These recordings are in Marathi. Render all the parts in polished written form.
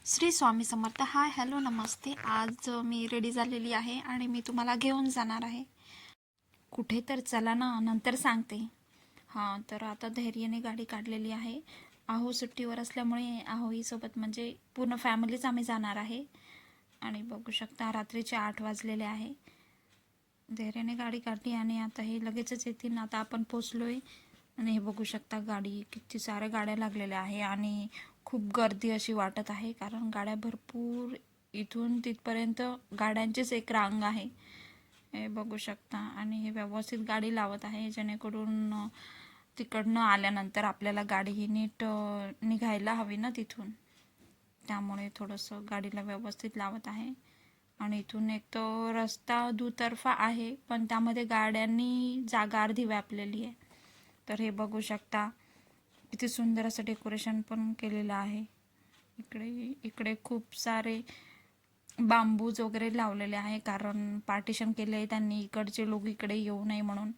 श्री स्वामी समर्थ. हाय, हॅलो, नमस्ते. आज मी रेडी झालेली आहे आणि मी तुम्हाला घेऊन जाणार आहे कुठे. तर चला ना, नंतर सांगते. हां, तर आता धैर्याने गाडी काढलेली आहे. आहो सुट्टीवर असल्यामुळे आहोईसोबत म्हणजे पूर्ण फॅमिलीच आम्ही जाणार आहे. आणि बघू शकता रात्रीचे 8 वाजलेले आहे. धैर्याने गाडी काढली आणि आता हे लगेचच येतील. आता आपण पोचलोय आणि हे बघू शकता गाडी, किती साऱ्या गाड्या लागलेल्या आहे आणि खूप गर्दी अशी वाटत आहे, कारण गाड्या भरपूर इथून तिथपर्यंत गाड्यांचीच एक रांग आहे. हे बघू शकता आणि हे व्यवस्थित गाडी लावत आहे, जेणेकरून तिकडनं आल्यानंतर आपल्याला गाडी ही नीट निघायला हवी ना तिथून. त्यामुळे थोडंसं गाडीला व्यवस्थित लावत आहे. आणि इथून एक तो रस्ता दुतर्फा आहे, पण त्यामध्ये गाड्यांनी जागा अर्धी व्यापलेली आहे. तर हे बघू शकता किती सुंदर असं डेकोरेशन पण केलेलं आहे. इकडे खूप सारे बांबूज वगैरे लावलेले आहे, कारण पार्टिशन केले आहे त्यांनी, इकडचे लोक इकडे येऊ नये म्हणून.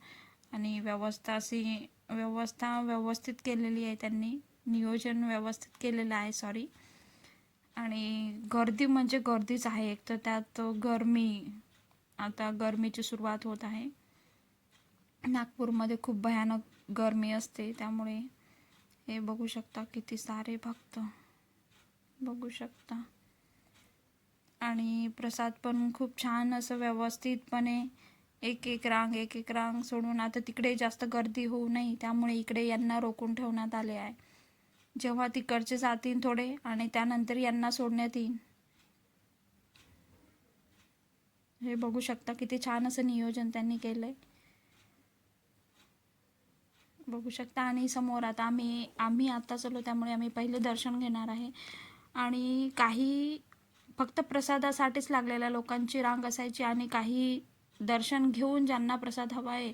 आणि व्यवस्था व्यवस्थित केलेली आहे त्यांनी, नियोजन व्यवस्थित केलेलं आहे. सॉरी. आणि गर्दी म्हणजे गर्दीच आहे. एक तर त्यात आता गरमीची सुरुवात होत आहे. नागपूरमध्ये खूप भयानक गरमी असते, त्यामुळे हे बघू शकता किती सारे भक्त बघू शकता. आणि प्रसाद पण खूप छान असं व्यवस्थितपणे एक एक रांग सोडून. आता तिकडे जास्त गर्दी होऊ नये त्यामुळे इकडे यांना रोखून ठेवण्यात आले आहे. जेव्हा तिकडचे जातील थोडे आणि त्यानंतर यांना सोडण्यात येईल. हे बघू शकता किती छान असं नियोजन त्यांनी केलंय, बघू शकता. आणि समोर आता आम्ही आता चलो, त्यामुळे आम्ही पहिले दर्शन घेणार आहे. आणि काही फक्त प्रसादासाठीच लागलेल्या लोकांची रांग असायची आणि काही दर्शन घेऊन ज्यांना प्रसाद हवा आहे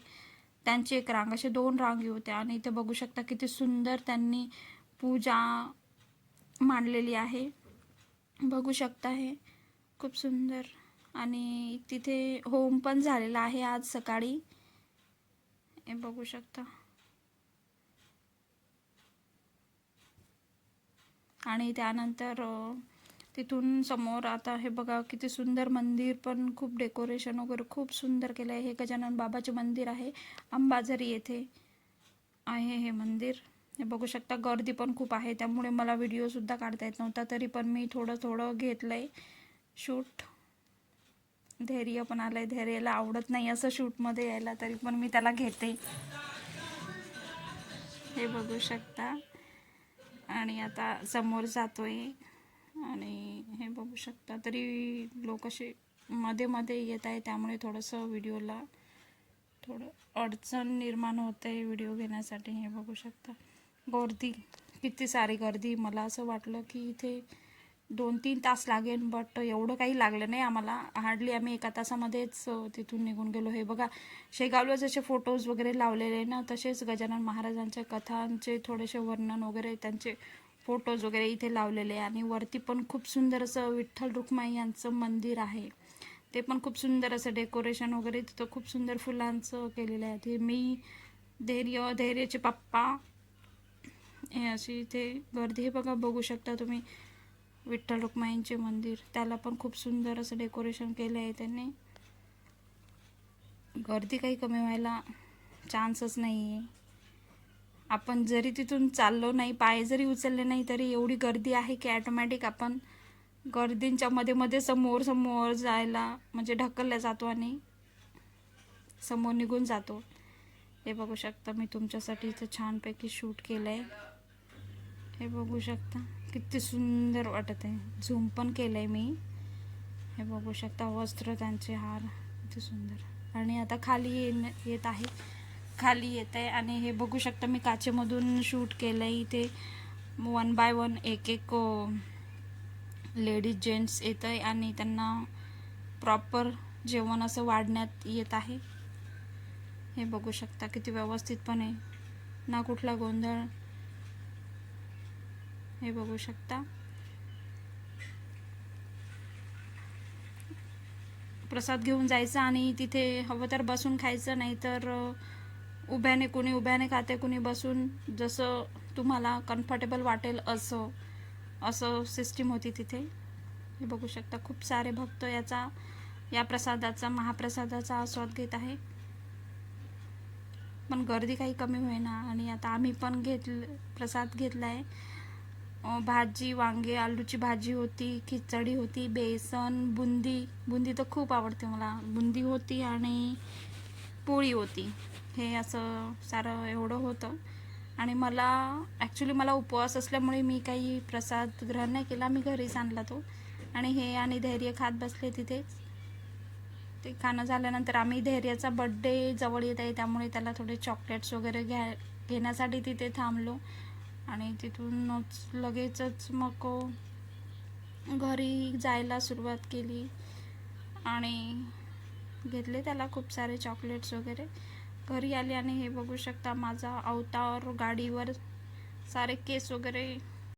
त्यांची एक रांग, असे 2 रांगी होत्या. आणि इथे बघू शकता किती सुंदर त्यांनी पूजा मांडलेली आहे, बघू शकता. हे खूप सुंदर. आणि तिथे होम पण झालेला आहे आज सकाळी, हे बघू शकता. आणि त्यानंतर तिथून समोर आता हे बघा किती सुंदर मंदिर, पण खूप डेकोरेशन वगैरे खूप सुंदर केलं आहे. हे गजानन बाबाचे मंदिर आहे, अंबाझरी येथे आहे हे मंदिर. हे बघू शकता. गर्दी पण खूप आहे, त्यामुळे मला व्हिडिओसुद्धा काढता येत नव्हता, तरी पण मी थोडं घेतलं आहे शूट. धैर्य पण आलं आहे. धैर्याला आवडत नाही असं शूटमध्ये यायला, तरी पण मी त्याला घेते, हे बघू शकता. आणि आता समोर जातोय आणि हे बघू शकता. तरी लोक असे मध्ये मध्ये येत आहे, त्यामुळे थोडंसं व्हिडिओला थोडं अडचण निर्माण होते व्हिडिओ घेण्यासाठी. हे बघू शकता गर्दी, किती सारी गर्दी. मला असं वाटलं की इथे 2-3 तास लागेल, बट एवढं काही लागलं नाही आम्हाला. हार्डली आम्ही 1 तासामध्येच तिथून निघून गेलो. हे बघा शेगावला जसे फोटोज वगैरे लावलेले ना, तसेच गजानन महाराजांच्या कथांचे थोडेसे वर्णन वगैरे, त्यांचे फोटोज वगैरे इथे लावलेले. आणि वरती पण खूप सुंदर असं विठ्ठल रुक्माई यांचं मंदिर आहे, ते पण खूप सुंदर असं डेकोरेशन वगैरे तिथं खूप सुंदर फुलांचं केलेलं आहे. ते मी, धैर्याचे पप्पा, हे अशी इथे गर्दी. हे बघा, बघू शकता तुम्ही विठ्ठल रुक्माईंचे मंदिर, त्याला पण खूप सुंदर असं डेकोरेशन केलं आहे त्यांनी. गर्दी काही कमी व्हायला चान्सच नाही आहे. आपण जरी तिथून चाललो नाही, पाय जरी उचलले नाही, तरी एवढी गर्दी आहे की ॲटोमॅटिक आपण गर्दींच्या मध्ये समोर जायला म्हणजे ढकलल्या जातो आणि समोर निघून जातो. हे बघू शकता. मी तुमच्यासाठी इथं छानपैकी शूट केलं आहे, हे बघू शकता किती सुंदर वाटत आहे. झूम पण केलं आहे मी, हे बघू शकता. वस्त्र त्यांचे, हार किती सुंदर. आणि आता खाली येत आहे आणि हे बघू शकता मी काचेमधून शूट केलं आहे. इथे 1 बाय 1 एक लेडीज जेंट्स येत आहे आणि त्यांना प्रॉपर जेवण असं वाढण्यात येत आहे. हे बघू शकता किती व्यवस्थितपणे, ना कुठला गोंधळ. हे बघू शकता. प्रसाद घेऊन जायचा आणि तिथे हवं तर बसून खायचं, नाही तर कुणी उभ्याने खाते, कुणी बसून, जसं तुम्हाला कम्फर्टेबल वाटेल असं असं सिस्टीम होती तिथे. हे बघू शकता खूप सारे भक्त या प्रसादाचा महाप्रसादाचा आस्वाद घेत आहे. पण गर्दी काही कमी होईना. आणि आता आम्ही पण प्रसाद घेतला आहे. भाजी, वांगे आलूची भाजी होती, खिचडी होती, बेसन, बुंदी तर खूप आवडते मला. बुंदी होती आणि पोळी होती. हे असं सारं एवढं होतं. आणि मला उपवास असल्यामुळे मी काही प्रसाद ग्रहण नाही केला, मी घरीच आणला तो. आणि हे आणि धैर्य खात बसले तिथेच. ते खाणं झाल्यानंतर आम्ही धैर्याचा बड्डे जवळ येत आहे, त्यामुळे त्याला थोडे चॉकलेट्स वगैरे घेण्यासाठी तिथे थांबलो. आणि तिथूनच लगेचच मग घरी जायला सुरुवात केली आणि घेतले त्याला खूप सारे चॉकलेट्स वगैरे. घरी आले आणि हे बघू शकता माझा अवतार गाडीवर, सारे केस वगैरे